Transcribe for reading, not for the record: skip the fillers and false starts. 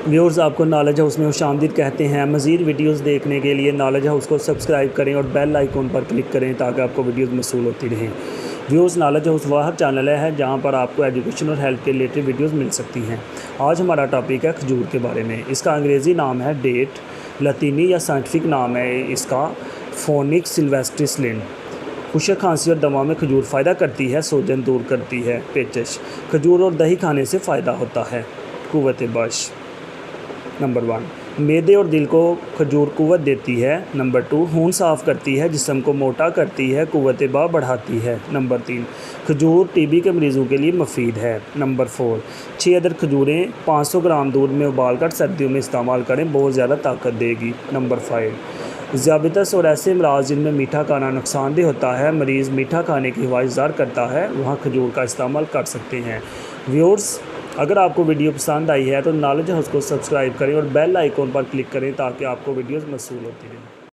Viewers, आपको knowledge house में खुशामदीद कहते हैं। मज़ीद वीडियोस देखने के लिए नॉलेज हाउस को सब्सक्राइब करें और बेल आइकन पर क्लिक करें ताकि आपको वीडियोस मौसूल होती रहें। व्यूअर्स, नॉलेज हाउस वह चैनल है जहां पर आपको एजुकेशन और हेल्थ के रिलेटेड वीडियोस मिल सकती हैं। आज हमारा टॉपिक है खजूर के बारे में। इसका अंग्रेज़ी नाम है डेट, लतीनी या साइंटिफिक नाम है इसका फोनिक्स सिल्वेस्ट्रिस लिन। खुशक खांसी और दमा में खजूर फ़ायदा करती है, सोजन दूर करती है। पेचश, खजूर और दही खाने से फ़ायदा होता है। कुव्वत बख्श। नंबर 1, मैदे और दिल को खजूर कुव्वत देती है। नंबर 2, खून साफ़ करती है, जिस्म को मोटा करती है, कुव्वत बा बढ़ाती है। नंबर 3, खजूर टीबी के मरीज़ों के लिए मुफीद है। नंबर 4, 6 अदद खजूरें 500 ग्राम दूध में उबाल कर सर्दियों में इस्तेमाल करें, बहुत ज़्यादा ताकत देगी। नंबर 5, ज़ियाबतस और ऐसे अमराज जिनमें मीठा खाना नुकसानदेह होता है, मरीज़ मीठा खाने की ख्वाहिश ज़ाहिर करता है, वहाँ खजूर का इस्तेमाल कर सकते हैं। व्यूअर्स, अगर आपको वीडियो पसंद आई है तो नॉलेज हाउस को सब्सक्राइब करें और बेल आइकॉन पर क्लिक करें ताकि आपको वीडियोस मौसूल होती रहें।